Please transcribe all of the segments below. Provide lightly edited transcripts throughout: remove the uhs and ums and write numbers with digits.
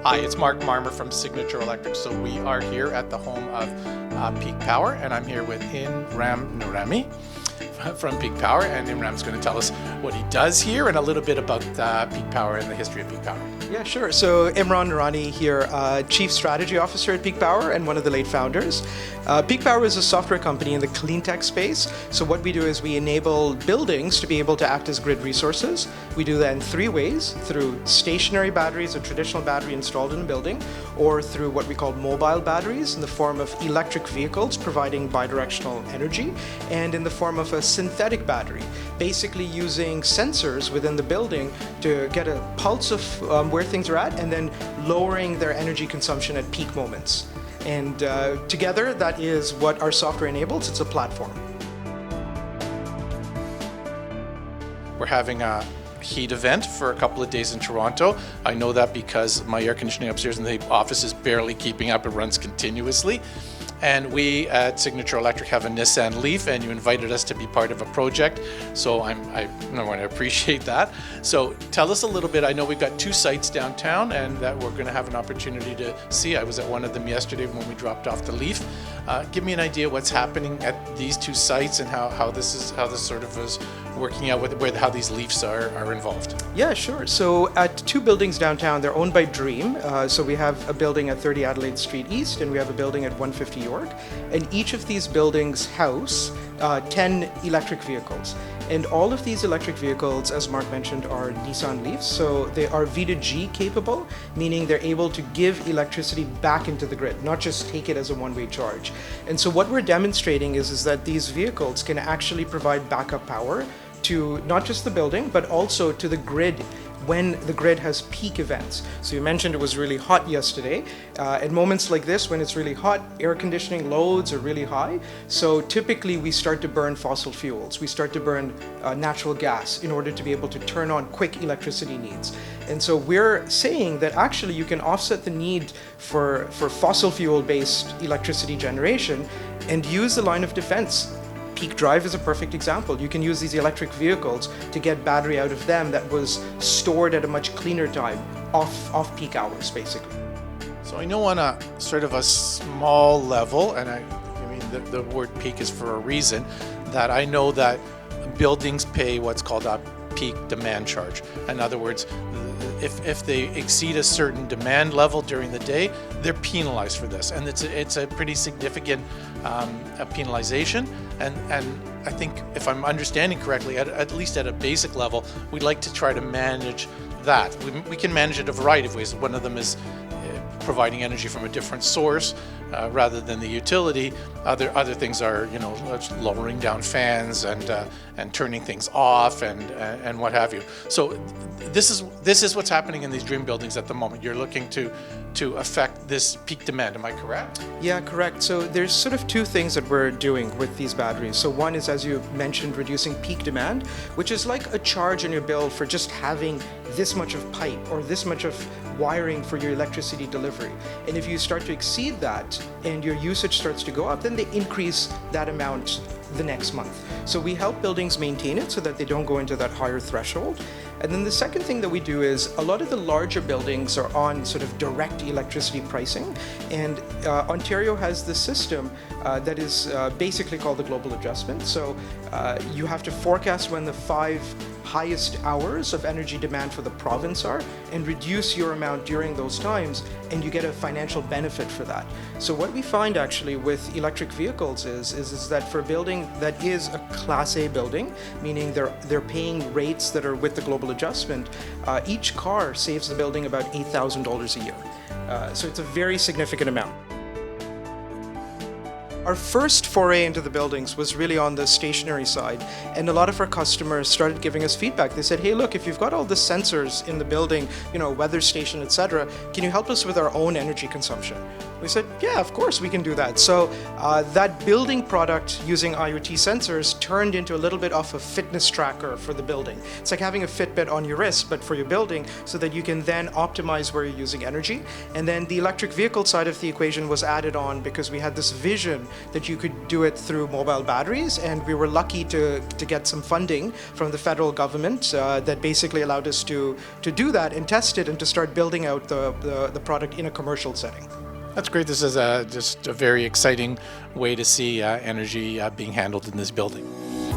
Hi, it's Marmer from Signature Electric. So we are here at the home of Peak Power, and I'm here with Imran Noorani from Peak Power, and Imran's going to tell us what he does here and a little bit about Peak Power and the history of Peak Power. Yeah, sure. So Imran Noorani here, Chief Strategy Officer at Peak Power and one of the late founders. Peak Power is a software company in the clean tech space. So what we do is we enable buildings to be able to act as grid resources. We do that in three ways: through stationary batteries, a traditional battery installed in a building, or through what we call mobile batteries in the form of electric vehicles providing bidirectional energy, and in the form of a synthetic battery, basically using sensors within the building to get a pulse of where things are at and then lowering their energy consumption at peak moments. And together, that is what our software enables. It's a platform. We're having a heat event for a couple of days in Toronto. I know that because my air conditioning upstairs in the office is barely keeping up. It runs continuously. And we at Signature Electric have a Nissan Leaf, and you invited us to be part of a project. So I want to appreciate that. So tell us a little bit. I know we've got two sites downtown and that we're going to have an opportunity to see. I was at one of them yesterday when we dropped off the Leaf. Give me an idea what's happening at these two sites and how this sort of is working out with how these Leafs are involved. Yeah, sure. So at two buildings downtown, they're owned by Dream. So we have a building at 30 Adelaide Street East, and we have a building at 150 York. And each of these buildings house 10 electric vehicles. And all of these electric vehicles, as Mark mentioned, are Nissan Leafs. So they are V2G capable, meaning they're able to give electricity back into the grid, not just take it as a one-way charge. And so what we're demonstrating is that these vehicles can actually provide backup power to not just the building, but also to the grid when the grid has peak events. So you mentioned it was really hot yesterday. At moments like this, when it's really hot, air conditioning loads are really high. So typically we start to burn fossil fuels. We start to burn natural gas in order to be able to turn on quick electricity needs. And so we're saying that actually you can offset the need for fossil fuel-based electricity generation and use the line of defense. Peak Drive is a perfect example. You can use these electric vehicles to get battery out of them that was stored at a much cleaner time, off peak hours, basically. So I know on a sort of a small level, and I mean the word peak is for a reason, that I know that buildings pay what's called a peak demand charge. In other words, if they exceed a certain demand level during the day, they're penalized for this, and it's a pretty significant a penalization. And I think, if I'm understanding correctly, at least at a basic level, we'd like to try to manage that. We can manage it a variety of ways. One of them is providing energy from a different source rather than the utility. Other things are, lowering down fans and turning things off and what have you. So this is what's happening in these Dream buildings at the moment. You're looking to affect this peak demand. Am I correct? Yeah, correct. So there's sort of two things that we're doing with these batteries. So one is, as you mentioned, reducing peak demand, which is like a charge on your bill for just having this much of pipe or this much of wiring for your electricity delivery. And if you start to exceed that and your usage starts to go up, then they increase that amount the next month. So we help buildings maintain it so that they don't go into that higher threshold. And then the second thing that we do is a lot of the larger buildings are on sort of direct electricity pricing, and Ontario has this system that is basically called the global adjustment. So you have to forecast when the 5 highest hours of energy demand for the province are and reduce your amount during those times, and you get a financial benefit for that. So what we find actually with electric vehicles is that for a building that is a Class A building, meaning they're paying rates that are with the global adjustment, each car saves the building about $8,000 a year. So it's a very significant amount. Our first foray into the buildings was really on the stationary side, and a lot of our customers started giving us feedback. They said, hey, look, if you've got all the sensors in the building, weather station, etc., can you help us with our own energy consumption? We said, yeah, of course we can do that. So that building product using IoT sensors turned into a little bit of a fitness tracker for the building. It's like having a Fitbit on your wrist, but for your building, so that you can then optimize where you're using energy. And then the electric vehicle side of the equation was added on because we had this vision that you could do it through mobile batteries. And we were lucky to get some funding from the federal government that basically allowed us to do that and test it and to start building out the product in a commercial setting. That's great. This is just a very exciting way to see energy being handled in this building.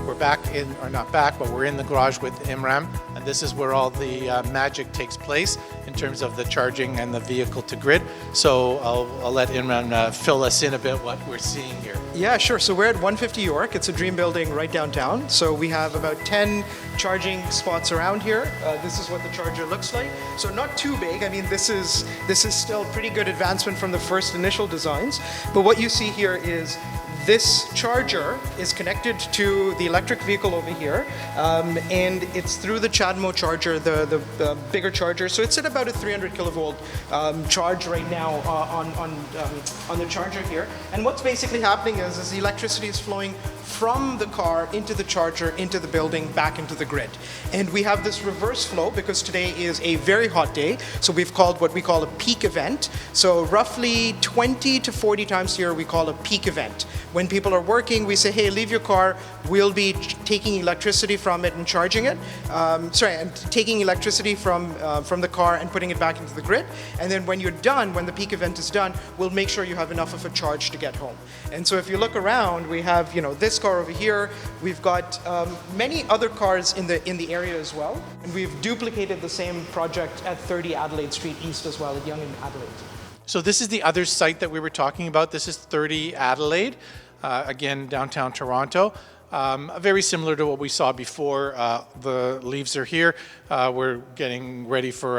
We're back in, or not back, but we're in the garage with Imran, and this is where all the magic takes place in terms of the charging and the vehicle to grid. So I'll let Imran fill us in a bit what we're seeing here. Yeah, sure. So we're at 150 York. It's a dream building right downtown. So we have about 10 charging spots around here. This is what the charger looks like. So not too big. I mean, this is still pretty good advancement from the first initial designs. But what you see here is this charger is connected to the electric vehicle over here, and it's through the CHAdeMO charger, the bigger charger. So it's at about a 300 kilovolt charge right now on the charger here. And what's basically happening is the electricity is flowing from the car into the charger, into the building, back into the grid. And we have this reverse flow because today is a very hot day. So we've called what we call a peak event. So roughly 20 to 40 times a year we call a peak event. When people are working, we say, hey, leave your car. We'll be taking electricity from it and charging it. And taking electricity from the car and putting it back into the grid. And then when you're done, when the peak event is done, we'll make sure you have enough of a charge to get home. And so if you look around, we have, this car over here. We've got many other cars in the area as well. And we've duplicated the same project at 30 Adelaide Street East as well, at Yonge and Adelaide. So this is the other site that we were talking about. This is 30 Adelaide, again, downtown Toronto. Very similar to what we saw before. The leaves are here. We're getting ready for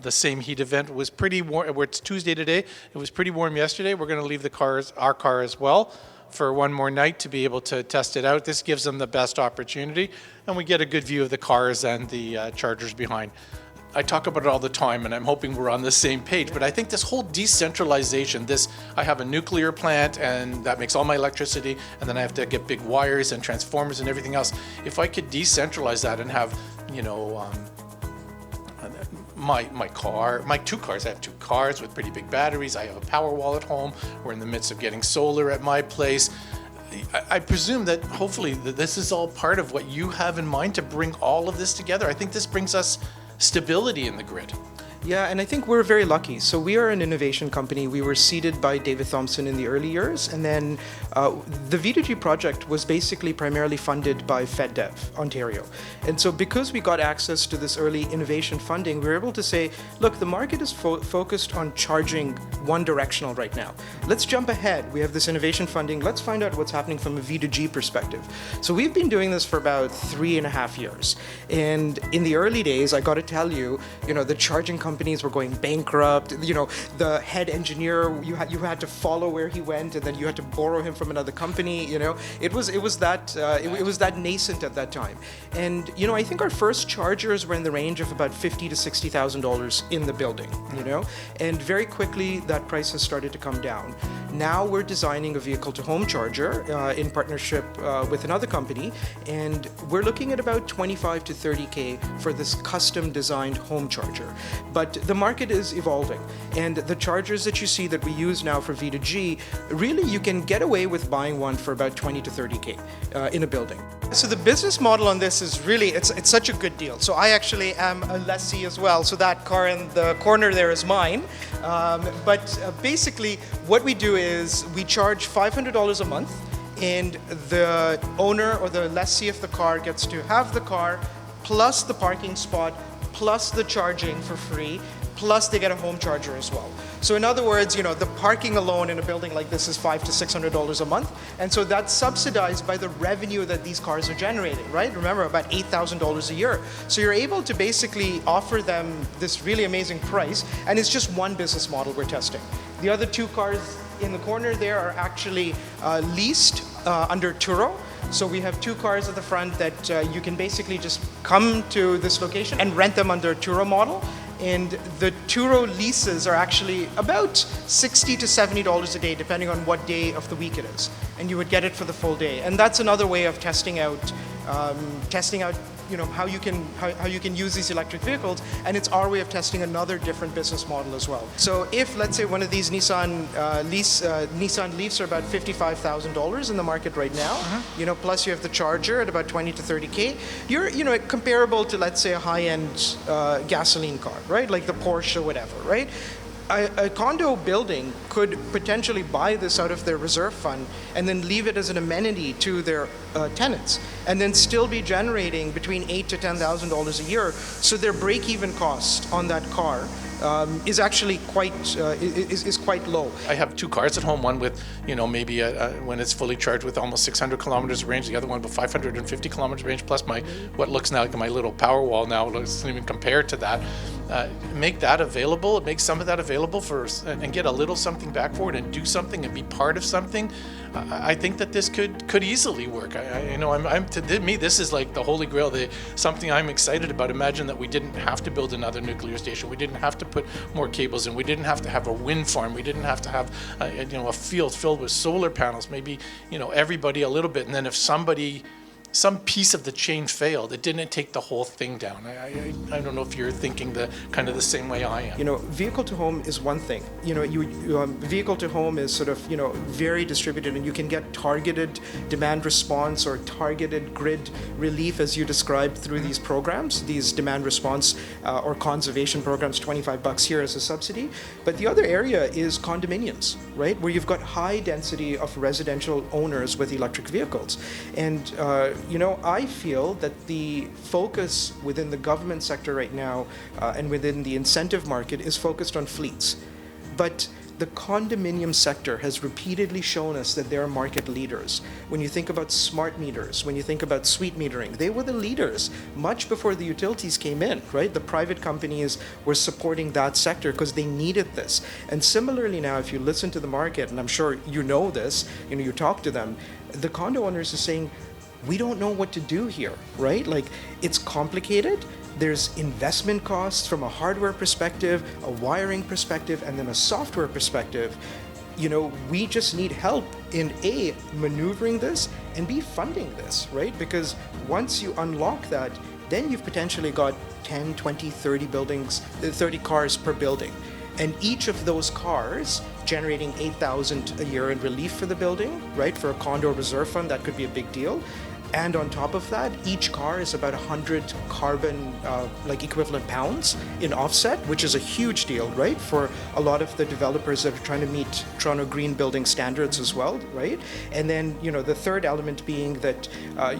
the same heat event. It was pretty warm. It's Tuesday today. It was pretty warm yesterday. We're going to leave our car as well for one more night to be able to test it out. This gives them the best opportunity, and we get a good view of the cars and the chargers behind. I talk about it all the time, and I'm hoping we're on the same page, but I think this whole decentralization, I have a nuclear plant and that makes all my electricity, and then I have to get big wires and transformers and everything else. If I could decentralize that and have, my two cars, I have two cars with pretty big batteries, I have a Powerwall at home, we're in the midst of getting solar at my place. I presume that hopefully this is all part of what you have in mind to bring all of this together. I think this brings us stability in the grid. Yeah, and I think we're very lucky. So we are an innovation company. We were seeded by David Thompson in the early years, and then the V2G project was basically primarily funded by FedDev Ontario. And so because we got access to this early innovation funding, we were able to say, look, the market is focused on charging one directional right now. Let's jump ahead. We have this innovation funding. Let's find out what's happening from a V2G perspective. So we've been doing this for about 3.5 years. And in the early days, I got to tell you, the charging companies were going bankrupt. The head engineer, you had to follow where he went, and then you had to borrow him from another company. It was that nascent at that time. And I think our first chargers were in the range of about $50,000 to $60,000 in the building. And very quickly that price has started to come down. Now we're designing a vehicle to home charger in partnership with another company, and we're looking at about $25,000 to $30,000 for this custom designed home charger. But the market is evolving, and the chargers that you see that we use now for V2G, really you can get away with buying one for about $20,000 to $30,000 in a building. So the business model on this is really, it's such a good deal. So I actually am a lessee as well, so that car in the corner there is mine. But basically what we do is we charge $500 a month, and the owner or the lessee of the car gets to have the car plus the parking spot plus the charging for free, plus they get a home charger as well. So in other words, the parking alone in a building like this is $500 to $600 a month, and so that's subsidized by the revenue that these cars are generating, right? Remember, about $8,000 a year. So you're able to basically offer them this really amazing price, and it's just one business model we're testing. The other two cars in the corner there are actually leased under Turo. So we have two cars at the front that you can basically just come to this location and rent them under a Turo model. And the two-row leases are actually about $60 to $70 a day, depending on what day of the week it is. And you would get it for the full day. And that's another way of testing out how you can use these electric vehicles, and it's our way of testing another different business model as well. So if, let's say, one of these Nissan Leafs are about $55,000 in the market right now, plus you have the charger at about 20 to 30K, you're comparable to, let's say, a high-end gasoline car, right? Like the Porsche or whatever, right? A condo building could potentially buy this out of their reserve fund and then leave it as an amenity to their tenants, and then still be generating between $8,000 to $10,000 a year. So their break-even cost on that car is actually quite low. I have two cars at home. One with maybe when it's fully charged with almost 600 kilometers of range. The other one with 550 kilometers of range. Plus my what looks now like my little Powerwall now doesn't even compare to that. Make that available. Make some of that available and get a little something back for it and do something and be part of something. I think that this could easily work. To me, this is like the holy grail. Something I'm excited about. Imagine that we didn't have to build another nuclear station. We didn't have to put more cables in. We didn't have to have a wind farm. We didn't have to have a field filled with solar panels. Maybe everybody a little bit, and then if some piece of the chain failed, it didn't take the whole thing down. I don't know if you're thinking the same way I am. Vehicle to home is one thing. Vehicle to home is sort of, very distributed, and you can get targeted demand response or targeted grid relief, as you described, through these programs, these demand response or conservation programs, $25 here as a subsidy. But the other area is condominiums, right? Where you've got high density of residential owners with electric vehicles. And I feel that the focus within the government sector right now and within the incentive market is focused on fleets. But the condominium sector has repeatedly shown us that they're market leaders. When you think about smart meters, when you think about suite metering, they were the leaders much before the utilities came in, right? The private companies were supporting that sector because they needed this. And similarly now, if you listen to the market, and I'm sure you know this, you talk to them, the condo owners are saying, we don't know what to do here, right? Like, it's complicated. There's investment costs from a hardware perspective, a wiring perspective, and then a software perspective. We just need help in A, maneuvering this, and B, funding this, right? Because once you unlock that, then you've potentially got 10, 20, 30 cars per building. And each of those cars generating $8,000 a year in relief for the building, right? For a condo reserve fund, that could be a big deal. And on top of that, each car is about 100 carbon equivalent pounds in offset, which is a huge deal, right? For a lot of the developers that are trying to meet Toronto Green Building standards as well, right? And then, the third element being that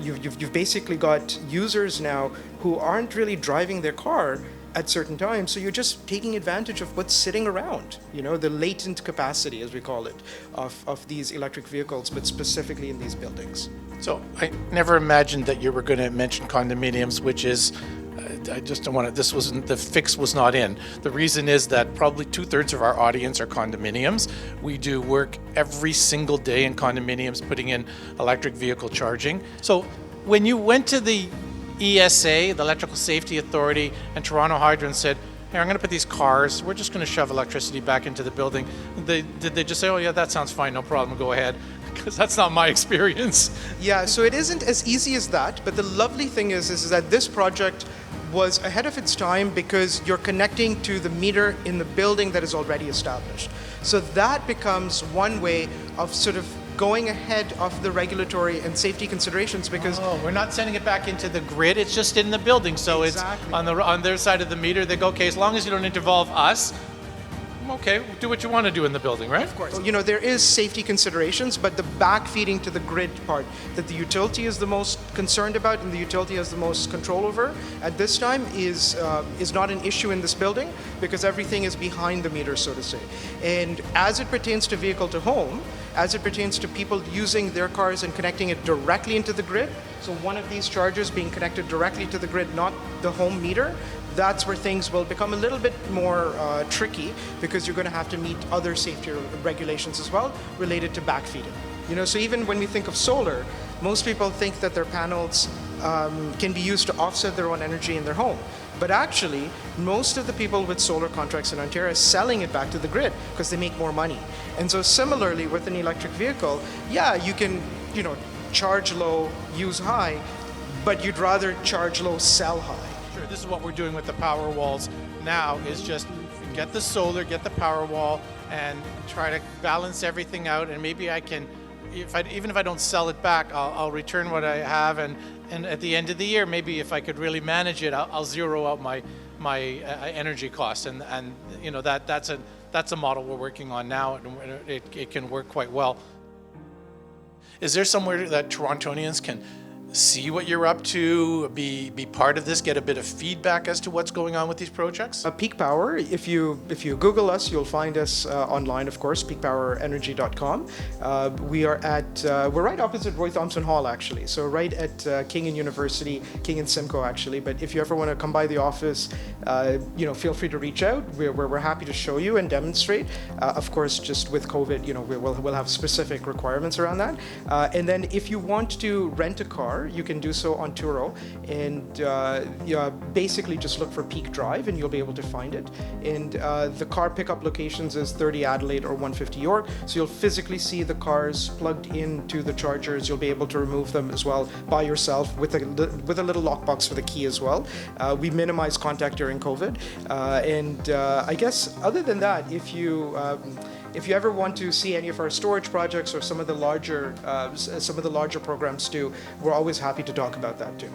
you've basically got users now who aren't really driving their car at certain times, so you're just taking advantage of what's sitting around, the latent capacity, as we call it, of these electric vehicles, but specifically in these buildings. So I never imagined that you were going to mention condominiums, which is, I just don't want to, the fix was not in. The reason is that probably 2/3 of our audience are condominiums. We do work every single day in condominiums, putting in electric vehicle charging. So when you went to the ESA, the Electrical Safety Authority, and Toronto Hydro and said, hey, I'm going to put these cars, we're just going to shove electricity back into the building. Did they just say, oh yeah, that sounds fine, no problem, go ahead? Because that's not my experience. Yeah, so it isn't as easy as that, but the lovely thing is that this project was ahead of its time because you're connecting to the meter in the building that is already established. So that becomes one way of sort of going ahead of the regulatory and safety considerations, because we're not sending it back into the grid, it's just in the building. So exactly. It's on their side of the meter. They go, okay, as long as you don't involve us, okay, do what you want to do in the building, right? Of course. There is safety considerations, but the backfeeding to the grid part that the utility is the most concerned about and the utility has the most control over at this time is not an issue in this building because everything is behind the meter, so to say. And as it pertains to vehicle to home, as it pertains to people using their cars and connecting it directly into the grid, so one of these chargers being connected directly to the grid, not the home meter, that's where things will become a little bit more tricky because you're going to have to meet other safety regulations as well related to backfeeding. So even when we think of solar, most people think that their panels can be used to offset their own energy in their home. But actually, most of the people with solar contracts in Ontario are selling it back to the grid because they make more money. And so similarly with an electric vehicle, yeah, you can, charge low, use high, but you'd rather charge low, sell high. Sure, this is what we're doing with the power walls now, is just get the solar, get the power wall, and try to balance everything out. And maybe I can, even if I don't sell it back, I'll return what I have, and at the end of the year, maybe if I could really manage it, I'll zero out my energy costs, and that's a model we're working on now, and it can work quite well. Is there somewhere that Torontonians can see what you're up to, be part of this, get a bit of feedback as to what's going on with these projects? Peak Power, if you Google us, you'll find us online, of course, peakpowerenergy.com. We're right opposite Roy Thompson Hall, actually, so right at King and University, King and Simcoe, actually. But if you ever want to come by the office, feel free to reach out. We're happy to show you and demonstrate. Of course, just with COVID, we'll have specific requirements around that. And then if you want to rent a car, you can do so on Turo, and basically just look for Peak Drive and you'll be able to find it. And the car pickup locations is 30 Adelaide or 150 York, so you'll physically see the cars plugged into the chargers. You'll be able to remove them as well by yourself with a little lockbox for the key as well. We minimize contact during COVID, and I guess other than that, if you ever want to see any of our storage projects or some of the larger programs too, we're always happy to talk about that too.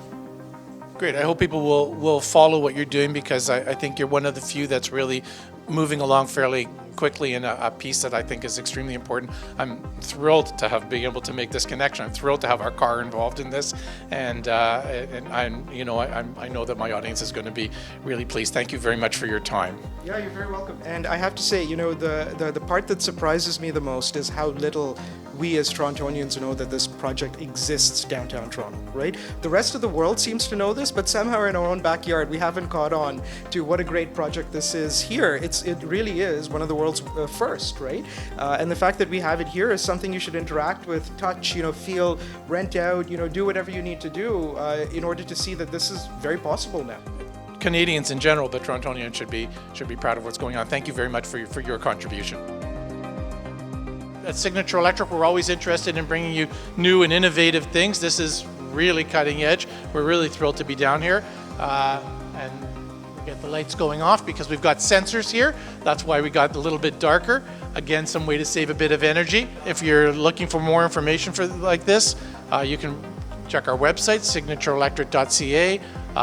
Great. I hope people will follow what you're doing, because I think you're one of the few that's really moving along fairly quickly in a piece that I think is extremely important. I'm thrilled to have been able to make this connection. I'm thrilled to have our car involved in this, and I know that my audience is going to be really pleased. Thank you very much for your time. Yeah, you're very welcome. And I have to say, the part that surprises me the most is how little we as Torontonians know that this project exists downtown Toronto, right? The rest of the world seems to know this, but somehow in our own backyard, we haven't caught on to what a great project this is here. It really is one of the world's first, right? And the fact that we have it here is something you should interact with, touch, feel, rent out, do whatever you need to do in order to see that this is very possible now. Canadians in general, but Torontonians should be proud of what's going on. Thank you very much for your contribution. At Signature Electric, we're always interested in bringing you new and innovative things. This is really cutting edge. We're really thrilled to be down here. And we get the lights going off because we've got sensors here. That's why we got a little bit darker. Again, some way to save a bit of energy. If you're looking for more information like this, you can check our website, signatureelectric.ca,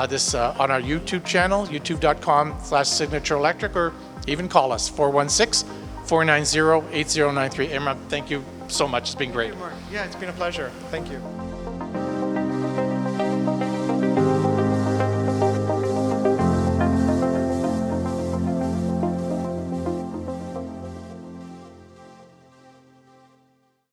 this on our YouTube channel, youtube.com/signatureelectric, or even call us, 416-490-8093. Imran, thank you so much. It's been great. Yeah, it's been a pleasure. Thank you.